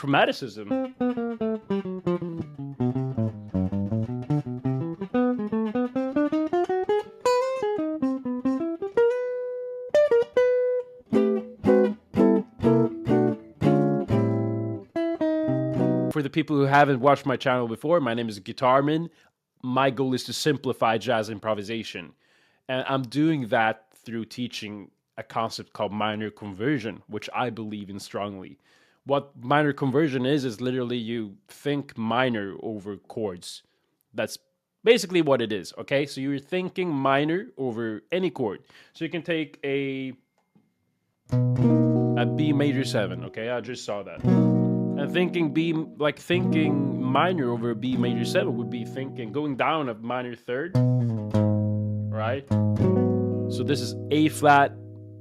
chromaticism. For the people who haven't watched my channel before, my name is GuitArmin. My goal is to simplify jazz improvisation. And I'm doing that through teaching a concept called minor conversion, which I believe in strongly. What minor conversion is literally you think minor over chords. That's basically what it is, okay? So you're thinking minor over any chord. So you can take a B major 7, okay? I just saw that. And thinking minor over a B major 7 would be thinking going down a minor third, right? So this is A flat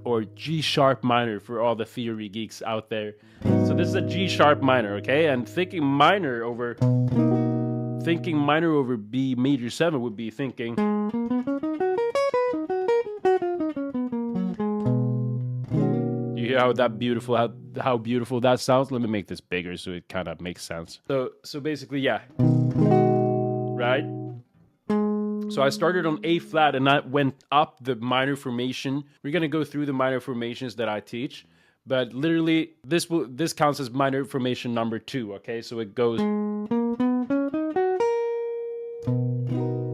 or G sharp minor for all the theory geeks out there. So this is a G sharp minor, okay? And thinking minor over B major 7 would be thinking. You hear how beautiful that sounds? Let me make this bigger so it kind of makes sense. So basically, yeah. Right? So I started on A flat and I went up the minor formation. We're going to go through the minor formations that I teach, but literally this counts as minor formation number 2, okay? So it goes,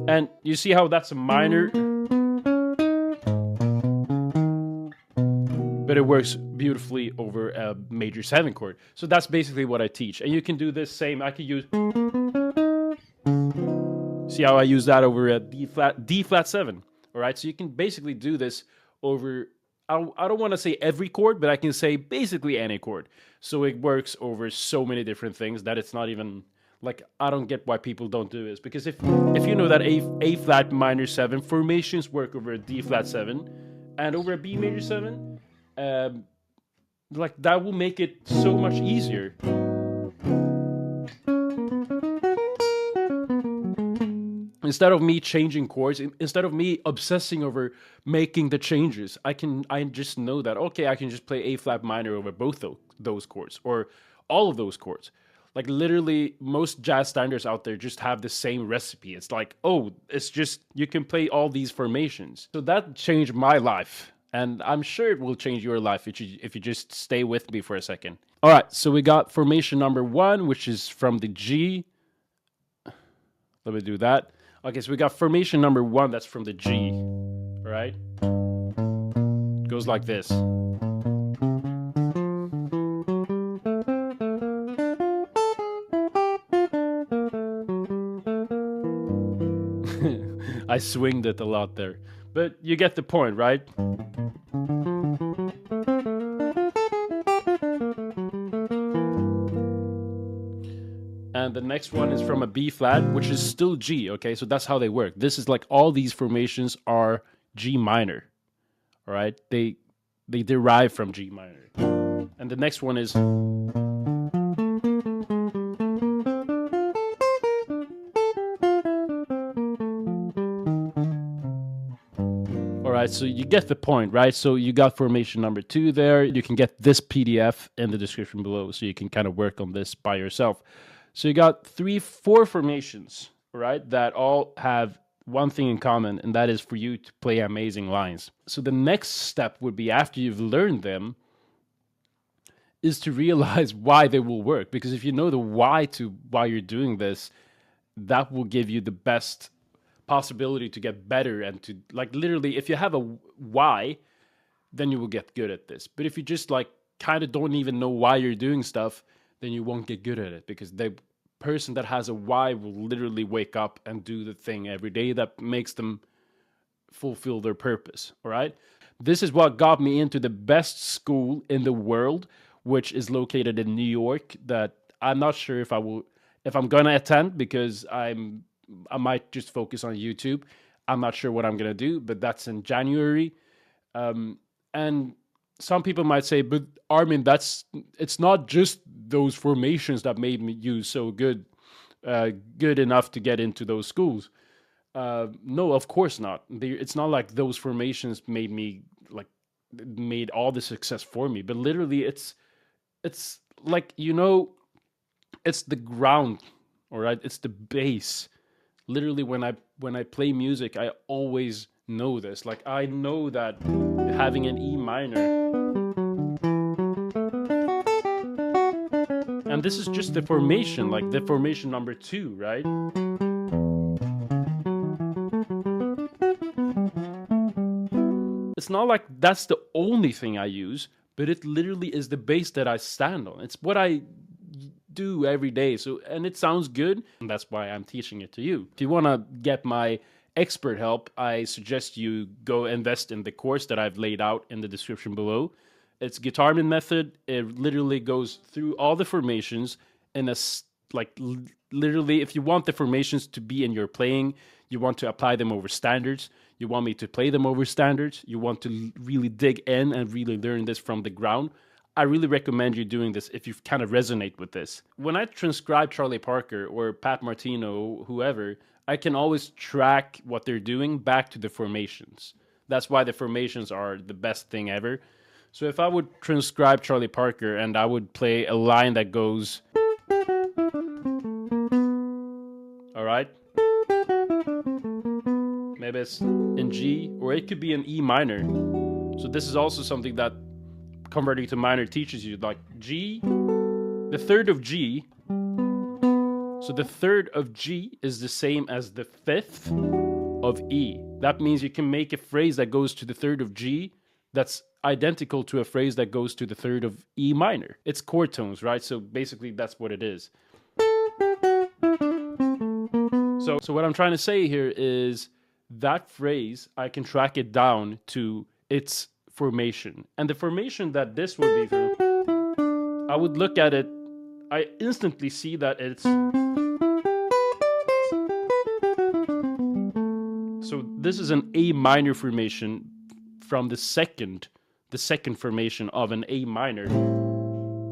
and you see how that's a minor, but it works beautifully over a major 7 chord. So that's basically what I teach. And you can do this same, I could use, see how I use that over a D flat 7, all right? So you can basically do this over, I don't want to say every chord, but I can say basically any chord. So it works over so many different things that it's not even, like, I don't get why people don't do this. Because if you know that A flat minor 7 formations work over a D flat 7 and over a B major 7, like that will make it so much easier. Instead of me changing chords, instead of me obsessing over making the changes, I just know that, okay, I can just play A flat minor over both those chords or all of those chords. Like literally most jazz standards out there just have the same recipe. It's like, oh, it's just, you can play all these formations. So that changed my life. And I'm sure it will change your life if you just stay with me for a second. All right, so we got formation number 1, which is from the G. Let me do that. Okay, so we got formation number 1, that's from the G, all right? It goes like this. I swinged it a lot there, but you get the point, right? And the next one is from a B flat, which is still G, okay? So that's how they work. This is like all these formations are G minor, all right? They derive from G minor. And the next one is... All right, so you get the point, right? So you got formation number 2 there. You can get this PDF in the description below, so you can kind of work on this by yourself. So you got 4 formations, right, that all have one thing in common, and that is for you to play amazing lines. So the next step would be, after you've learned them, is to realize why they will work. Because if you know the why you're doing this, that will give you the best possibility to get better and to, like, literally, if you have a why, then you will get good at this. But if you just like kind of don't even know why you're doing stuff, then you won't get good at it, because the person that has a why will literally wake up and do the thing every day that makes them fulfill their purpose, all right? This is what got me into the best school in the world, which is located in New York, that I'm not sure if I'm gonna attend, because I might just focus on YouTube. I'm not sure what I'm gonna do, but that's in January. And some people might say, but Armin, it's not just those formations that made you so good enough to get into those schools. No, of course not. It's not like those formations made all the success for me. But literally, it's like, you know, It's the ground, all right? It's the bass. Literally, when I play music, I always know this. Like, I know that having an E minor, and this is just the formation, like the formation number 2, right? It's not like that's the only thing I use, but it literally is the bass that I stand on. It's what I do every day. So, and it sounds good, and that's why I'm teaching it to you. If you want to get my expert help, I suggest you go invest in the course that I've laid out in the description below. It's GuitArmin Method. It literally goes through all the formations in a literally, if you want the formations to be in your playing, you want to apply them over standards, you want me to play them over standards, you want to really dig in and really learn this from the ground, I really recommend you doing this if you kind of resonate with this. When I transcribe Charlie Parker or Pat Martino, whoever, I can always track what they're doing back to the formations. That's why the formations are the best thing ever. So if I would transcribe Charlie Parker and I would play a line that goes, all right, maybe it's in G, or it could be an E minor. So this is also something that converting to minor teaches you, like G, the third of G. So the third of G is the same as the fifth of E. That means you can make a phrase that goes to the third of G that's identical to a phrase that goes to the third of E minor. It's chord tones, right? So basically that's what it is. So what I'm trying to say here is that phrase, I can track it down to its formation. And the formation that this would be for, I would look at it, I instantly see that it's, so this is an A minor formation from the second formation of an A minor.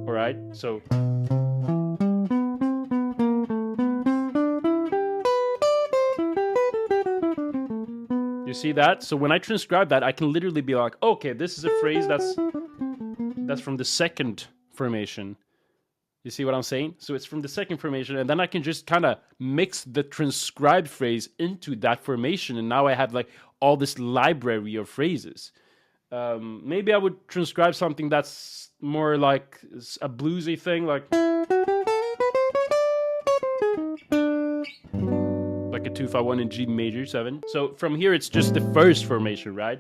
All right, so you see that? So when I transcribe that, I can literally be like, okay, this is a phrase that's from the second formation. You see what I'm saying? So it's from the second formation, and then I can just kind of mix the transcribed phrase into that formation, and now I have like all this library of phrases. Maybe I would transcribe something that's more like a bluesy thing, like a 2-5-1 in G major 7. So from here, it's just the first formation, right?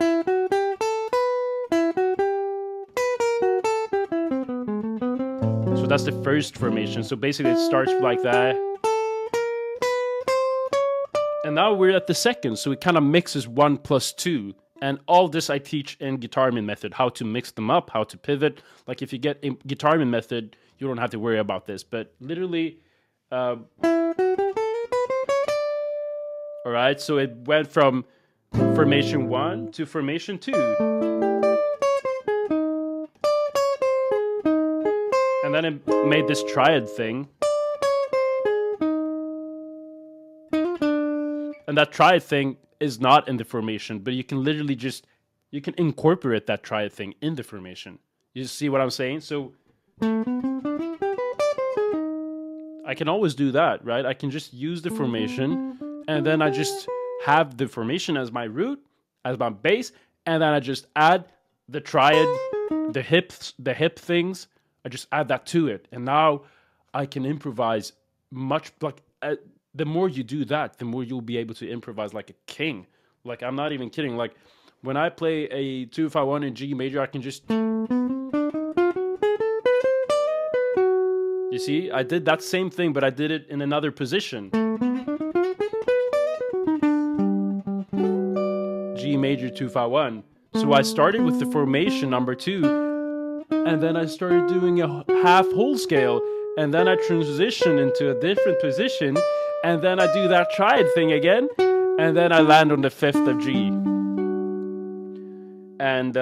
So that's the first formation. So basically it starts like that. And now we're at the second. So it kind of mixes 1 plus 2. And all this I teach in GuitArmin Method, how to mix them up, how to pivot. Like if you get in GuitArmin Method, you don't have to worry about this. But literally, all right, so it went from formation 1 to formation 2. And then it made this triad thing. And that triad thing is not in the formation, but you can literally just, you can incorporate that triad thing in the formation. You see what I'm saying? So I can always do that, right? I can just use the formation, and then I just have the formation as my root, as my bass, and then I just add the triad, the hip things. I just add that to it, and now I can improvise much. Like the more you do that, the more you'll be able to improvise like a king. Like I'm not even kidding. Like when I play a 2-5-1 in G major, I can just. You see, I did that same thing, but I did it in another position. G major 2-5-1. So I started with the formation number 2, and then I started doing a half whole scale, and then I transition into a different position, and then I do that triad thing again, and then I land on the 5th of G. And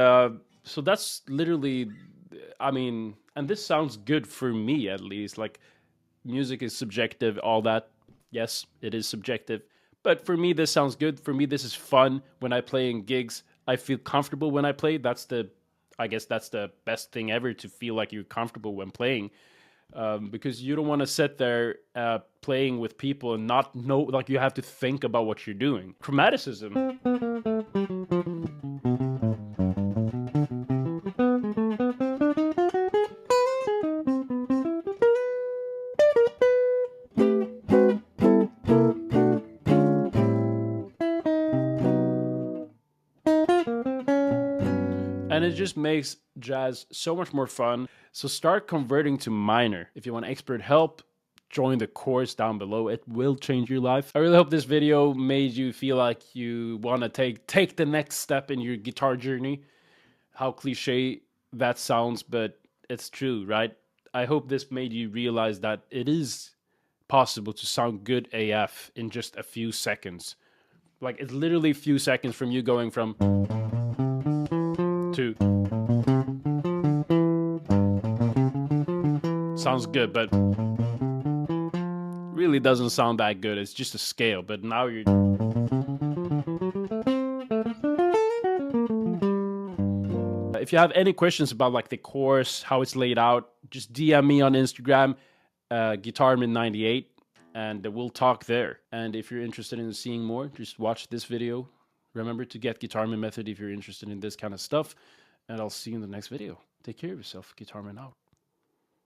so that's literally, I mean, and this sounds good for me at least. Like music is subjective, all that. Yes, it is subjective. But for me, this sounds good. For me, this is fun. When I play in gigs, I feel comfortable when I play. I guess that's the best thing ever, to feel like you're comfortable when playing. because you don't want to sit there playing with people and not know, like you have to think about what you're doing. Chromaticism. And it just makes jazz so much more fun. So start converting to minor. If you want expert help, join the course down below. It will change your life. I really hope this video made you feel like you want to take the next step in your guitar journey. How cliche that sounds, but it's true, right? I hope this made you realize that it is possible to sound good AF in just a few seconds. Like, it's literally a few seconds from you going from to. Sounds good, but really doesn't sound that good. It's just a scale, but now you're... If you have any questions about like the course, how it's laid out, just DM me on Instagram, GuitArmin98, and we'll talk there. And if you're interested in seeing more, just watch this video. Remember to get GuitArmin Method if you're interested in this kind of stuff. And I'll see you in the next video. Take care of yourself. GuitArmin out.